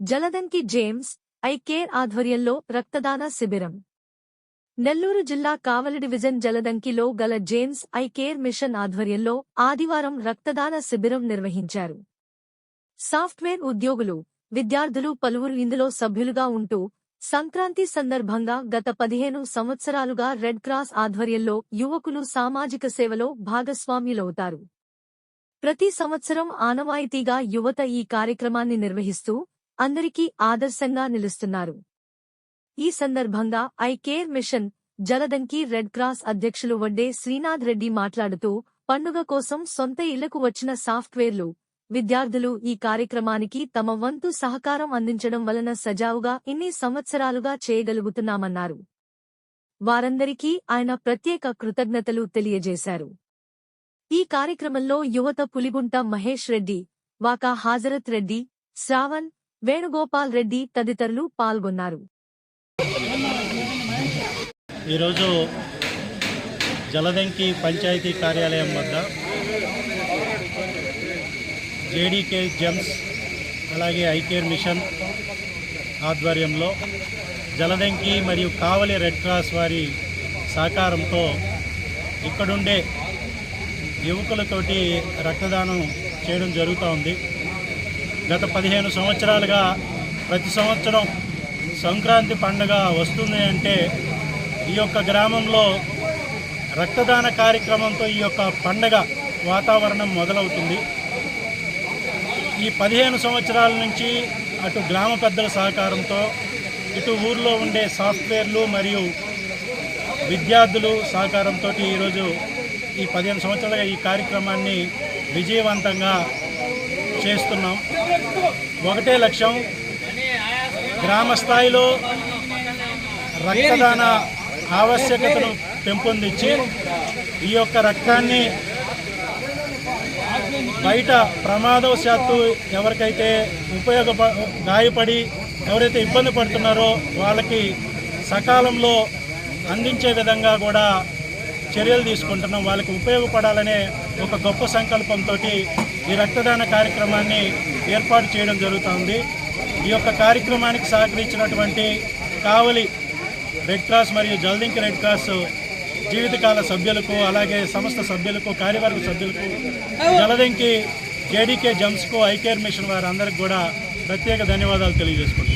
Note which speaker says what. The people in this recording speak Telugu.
Speaker 1: జలదంకి జేమ్స్ ఐ కేర్ ఆధ్వర్యంలో రక్తదాన శిబిరం. నెల్లూరు జిల్లా కావలి డివిజన్ జలదంకిలో గల జేమ్స్ ఐ కేర్ మిషన్ ఆధ్వర్యంలో ఆదివారం రక్తదాన శిబిరం నిర్వహించారు. సాఫ్ట్వేర్ ఉద్యోగులు, విద్యార్థులు పలువురు ఇందులో సభ్యులుగా ఉంటూ సంక్రాంతి సందర్భంగా గత 15 సంవత్సరాలుగా రెడ్ క్రాస్ ఆధ్వర్యంలో యువకులు సామాజిక సేవలో భాగస్వామ్యులవుతారు. ప్రతి సంవత్సరం ఆనవాయితీగా యువత ఈ కార్యక్రమాన్ని నిర్వహిస్తూ అందరికీ ఆదర్శంగా నిలుస్తున్నారు. ఈ సందర్భంగా eye care mission Jaladanki red cross అధ్యక్షులు వడ్డే శ్రీనాథ్ రెడ్డి మాట్లాడుతూ, పండుగ కోసం సొంత ఇళ్లకు వచ్చిన సాఫ్ట్వేర్లు, విద్యార్థులు ఈ కార్యక్రమానికి తమ వంతు సహకారం అందించడం వలన సజావుగా ఇన్ని సంవత్సరాలుగా చేయగలుగుతున్నామన్నారు. వారందరికీ ఆయన ప్రత్యేక కృతజ్ఞతలు తెలియజేశారు. ఈ కార్యక్రమంలో యువత పులిగుంట మహేష్ రెడ్డి, వాకా హాజరత్ రెడ్డి, శ్రావణ్, వేణుగోపాల్ రెడ్డి తదితరులు పాల్గొన్నారు.
Speaker 2: ఈరోజు జలదంకి పంచాయతీ కార్యాలయం వద్ద జేడీకే జెమ్స్ అలాగే ఐ కేర్ మిషన్ ఆధ్వర్యంలో జలదంకి మరియు కావలి రెడ్ క్రాస్ వారి సహకారంతో ఇక్కడుండే యువకులతోటి రక్తదానం చేయడం జరుగుతూ ఉంది. గత 15 సంవత్సరాలుగా ప్రతి సంవత్సరం సంక్రాంతి పండుగ వస్తుంది అంటే ఈ యొక్క గ్రామంలో రక్తదాన కార్యక్రమంతో ఈ యొక్క పండుగ వాతావరణం మొదలవుతుంది. ఈ 15 సంవత్సరాల నుంచి అటు గ్రామ పెద్దల సహకారంతో, ఇటు ఊర్లో ఉండే సాఫ్ట్వేర్లు మరియు విద్యార్థులు సహకారంతో ఈరోజు ఈ 15 సంవత్సరాలుగా ఈ కార్యక్రమాన్ని విజయవంతంగా చేస్తున్నాం. ఒకటే లక్ష్యం, గ్రామ స్థాయిలో రక్తదాన ఆవశ్యకతను పెంపొందించి ఈ యొక్క రక్తాన్ని బయట ప్రమాదవశాత్తు ఎవరికైతే గాయపడి ఎవరైతే ఇబ్బంది పడుతున్నారో వాళ్ళకి సకాలంలో అందించే విధంగా కూడా చర్యలు తీసుకుంటున్నాం. వాళ్ళకి ఉపయోగపడాలనే ఒక గొప్ప సంకల్పంతో ఈ రక్తదాన కార్యక్రమాన్ని ఏర్పాటు చేయడం జరుగుతుంది. ఈ యొక్క కార్యక్రమానికి సహకరించినటువంటి కావలి రెడ్ క్రాస్ మరియు జలదంకి రెడ్ క్రాస్ జీవితకాల సభ్యులకు, అలాగే సంస్థ సభ్యులకు, కార్యవర్గ సభ్యులకు, జలదంకి జేడీకే జెమ్స్కు ఐ కేర్ మిషన్ వారందరికీ కూడా ప్రత్యేక ధన్యవాదాలు తెలియజేసుకుంటున్నాను.